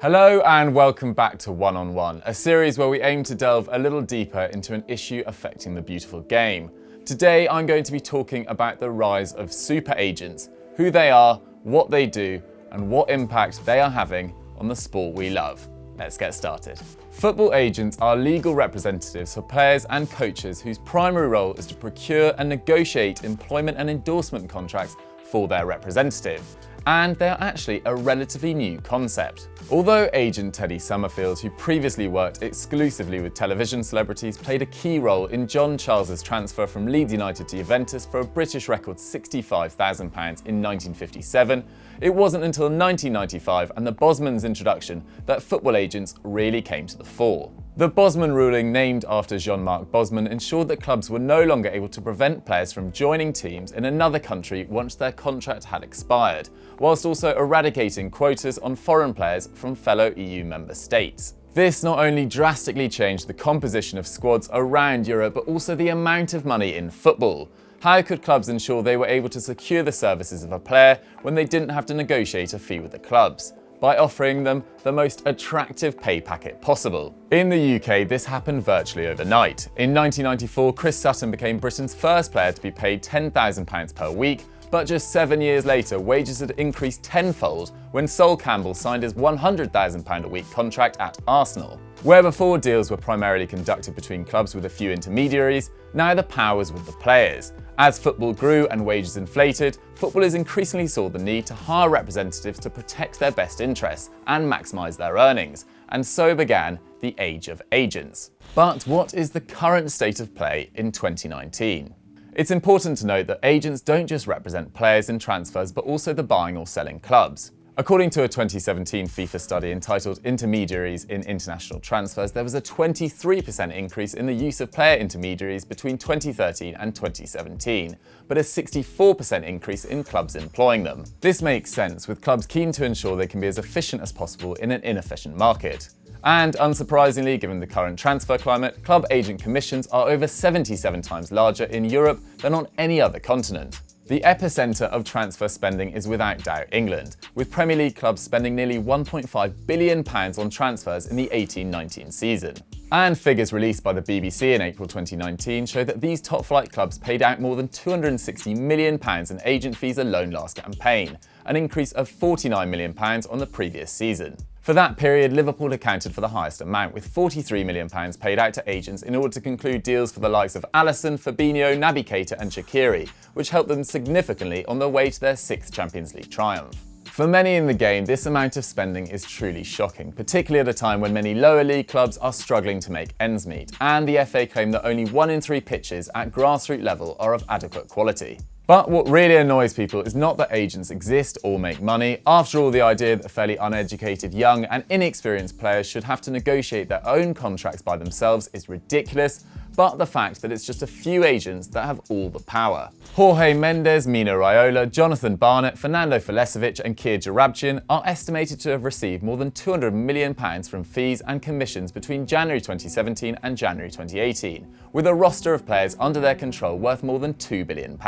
Hello and welcome back to One on One, a series where we aim to delve a little deeper into an issue affecting the beautiful game. Today I'm going to be talking about the rise of super agents, who they are, what they do, and what impact they are having on the sport we love. Let's get started. Football agents are legal representatives for players and coaches whose primary role is to procure and negotiate employment and endorsement contracts for their representative. And they're actually a relatively new concept. Although agent Teddy Summerfield, who previously worked exclusively with television celebrities, played a key role in John Charles's transfer from Leeds United to Juventus for a British record £65,000 in 1957, it wasn't until 1995 and the Bosman's introduction that football agents really came to the fore. The Bosman ruling, named after Jean-Marc Bosman, ensured that clubs were no longer able to prevent players from joining teams in another country once their contract had expired, whilst also eradicating quotas on foreign players from fellow EU member states. This not only drastically changed the composition of squads around Europe, but also the amount of money in football. How could clubs ensure they were able to secure the services of a player when they didn't have to negotiate a fee with the clubs? By offering them the most attractive pay packet possible. In the UK, this happened virtually overnight. In 1994, Chris Sutton became Britain's first player to be paid £10,000 per week, but just 7 years later, wages had increased tenfold when Sol Campbell signed his £100,000 a week contract at Arsenal. Where before deals were primarily conducted between clubs with a few intermediaries, now the power was with the players. As football grew and wages inflated, footballers increasingly saw the need to hire representatives to protect their best interests and maximise their earnings, and so began the age of agents. But what is the current state of play in 2019? It's important to note that agents don't just represent players in transfers, but also the buying or selling clubs. According to a 2017 FIFA study entitled Intermediaries in International Transfers, there was a 23% increase in the use of player intermediaries between 2013 and 2017, but a 64% increase in clubs employing them. This makes sense, with clubs keen to ensure they can be as efficient as possible in an inefficient market. And unsurprisingly, given the current transfer climate, club agent commissions are over 77 times larger in Europe than on any other continent. The epicenter of transfer spending is without doubt England, with Premier League clubs spending nearly £1.5 billion on transfers in the 18-19 season. And figures released by the BBC in April 2019 show that these top-flight clubs paid out more than £260 million in agent fees alone last campaign, an increase of £49 million on the previous season. For that period, Liverpool accounted for the highest amount, with £43 million paid out to agents in order to conclude deals for the likes of Alisson, Fabinho, Naby Keita and Shaqiri, which helped them significantly on their way to their 6th Champions League triumph. For many in the game, this amount of spending is truly shocking, particularly at a time when many lower league clubs are struggling to make ends meet, and the FA claim that only 1 in 3 pitches at grassroots level are of adequate quality. But what really annoys people is not that agents exist or make money. After all, the idea that fairly uneducated, young and inexperienced players should have to negotiate their own contracts by themselves is ridiculous, but the fact that it's just a few agents that have all the power. Jorge Mendes Mino Raiola, Jonathan Barnett, Fernando Filisevic and Kia Joorabchian are estimated to have received more than £200 million from fees and commissions between January 2017 and January 2018, with a roster of players under their control worth more than £2 billion.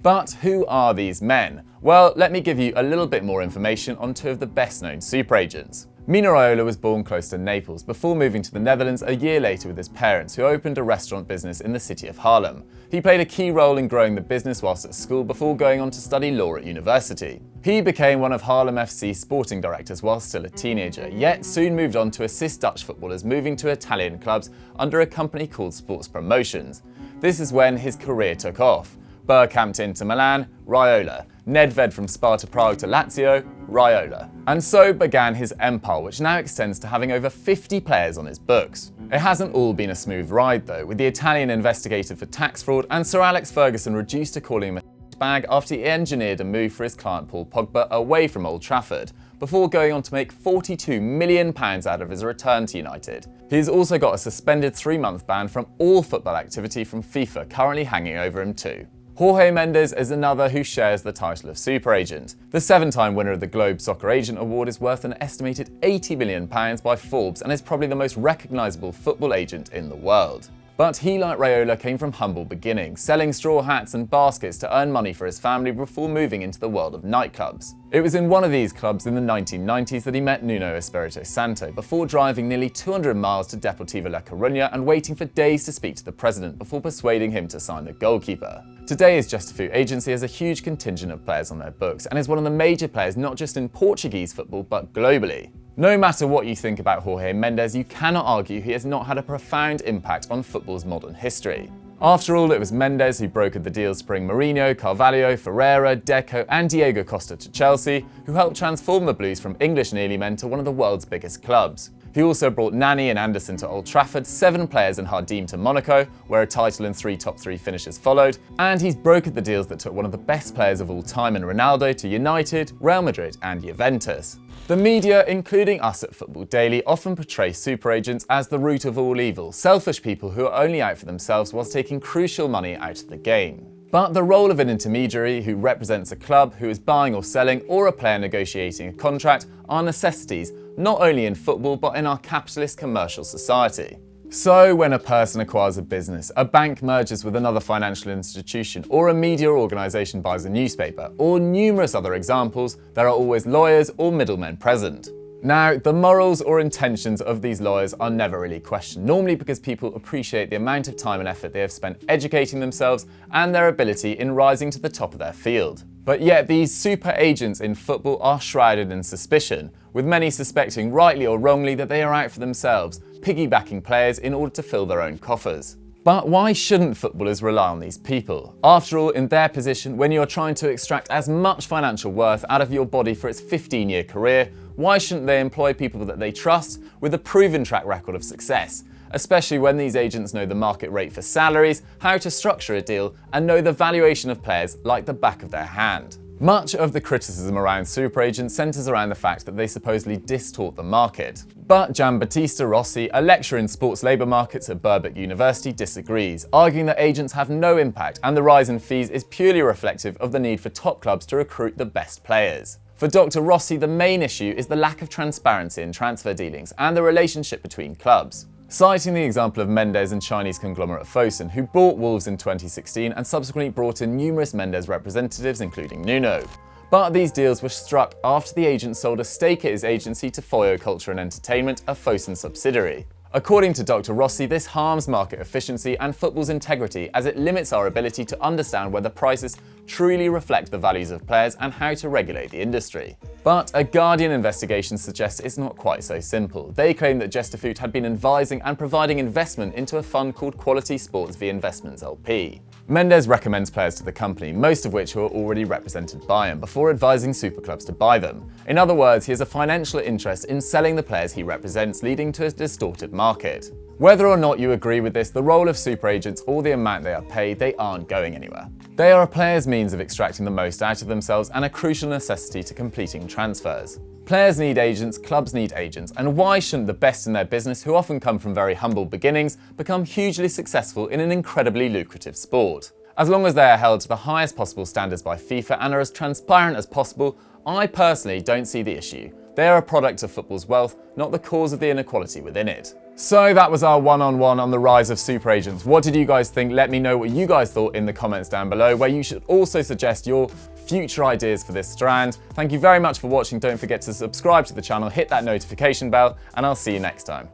But who are these men? Well, let me give you a little bit more information on 2 of the best known super agents. Mino Raiola was born close to Naples before moving to the Netherlands a year later with his parents, who opened a restaurant business in the city of Haarlem. He played a key role in growing the business whilst at school before going on to study law at university. He became one of Haarlem FC's sporting directors while still a teenager, yet soon moved on to assist Dutch footballers moving to Italian clubs under a company called Sports Promotions. This is when his career took off. Bergkamp to Inter Milan, Raiola. Nedved from Sparta Prague to Lazio, Raiola. And so began his empire, which now extends to having over 50 players on his books. It hasn't all been a smooth ride though, with the Italian investigated for tax fraud and Sir Alex Ferguson reduced to calling him a bag after he engineered a move for his client Paul Pogba away from Old Trafford, before going on to make £42 million out of his return to United. He's also got a suspended 3-month ban from all football activity from FIFA currently hanging over him too. Jorge Mendes is another who shares the title of super agent. The 7-time winner of the Globe Soccer Agent Award is worth an estimated £80 million by Forbes and is probably the most recognisable football agent in the world. But he, like Raiola, came from humble beginnings, selling straw hats and baskets to earn money for his family before moving into the world of nightclubs. It was in one of these clubs in the 1990s that he met Nuno Espirito Santo, before driving nearly 200 miles to Deportivo La Coruña and waiting for days to speak to the president before persuading him to sign the goalkeeper. Today, his Justifoot agency has a huge contingent of players on their books and is one of the major players not just in Portuguese football but globally. No matter what you think about Jorge Mendes, you cannot argue he has not had a profound impact on football's modern history. After all, it was Mendes who brokered the deals to bring Mourinho, Carvalho, Ferreira, Deco and Diego Costa to Chelsea, who helped transform the Blues from English nearly men to one of the world's biggest clubs. He also brought Nani and Anderson to Old Trafford, 7 players in Hardim to Monaco, where a title and 3 top 3 finishes followed, and he's brokered the deals that took one of the best players of all time in Ronaldo to United, Real Madrid and Juventus. The media, including us at Football Daily, often portray super agents as the root of all evil, selfish people who are only out for themselves whilst taking crucial money out of the game. But the role of an intermediary who represents a club who is buying or selling, or a player negotiating a contract, are necessities not only in football but in our capitalist commercial society. So when a person acquires a business, a bank merges with another financial institution, or a media organisation buys a newspaper, or numerous other examples, there are always lawyers or middlemen present. Now, the morals or intentions of these lawyers are never really questioned, normally because people appreciate the amount of time and effort they have spent educating themselves and their ability in rising to the top of their field. But yet these super agents in football are shrouded in suspicion, with many suspecting, rightly or wrongly, that they are out for themselves, piggybacking players in order to fill their own coffers. But why shouldn't footballers rely on these people? After all, in their position, when you're trying to extract as much financial worth out of your body for its 15-year career, why shouldn't they employ people that they trust with a proven track record of success? Especially when these agents know the market rate for salaries, how to structure a deal, and know the valuation of players like the back of their hand. Much of the criticism around super agents centres around the fact that they supposedly distort the market. But Giambattista Rossi, a lecturer in sports labour markets at Birkbeck University, disagrees, arguing that agents have no impact and the rise in fees is purely reflective of the need for top clubs to recruit the best players. For Dr. Rossi, the main issue is the lack of transparency in transfer dealings and the relationship between clubs. Citing the example of Mendes and Chinese conglomerate Fosun, who bought Wolves in 2016 and subsequently brought in numerous Mendes representatives, including Nuno. But these deals were struck after the agent sold a stake at his agency to Foyo Culture and Entertainment, a Fosun subsidiary. According to Dr. Rossi, this harms market efficiency and football's integrity as it limits our ability to understand whether prices truly reflect the values of players and how to regulate the industry. But a Guardian investigation suggests it's not quite so simple. They claim that Justifoot had been advising and providing investment into a fund called Quality Sports v Investments LP. Mendes recommends players to the company, most of which are already represented by him, before advising superclubs to buy them. In other words, he has a financial interest in selling the players he represents, leading to a distorted market. Whether or not you agree with this, the role of super agents or the amount they are paid, they aren't going anywhere. They are a player's means of extracting the most out of themselves and a crucial necessity to completing transfers. Players need agents, clubs need agents, and why shouldn't the best in their business, who often come from very humble beginnings, become hugely successful in an incredibly lucrative sport? As long as they are held to the highest possible standards by FIFA and are as transparent as possible, I personally don't see the issue. They are a product of football's wealth, not the cause of the inequality within it. So that was our one-on-one on the rise of super agents. What did you guys think? Let me know what you guys thought in the comments down below, where you should also suggest your future ideas for this strand. Thank you very much for watching. Don't forget to subscribe to the channel, hit that notification bell, and I'll see you next time.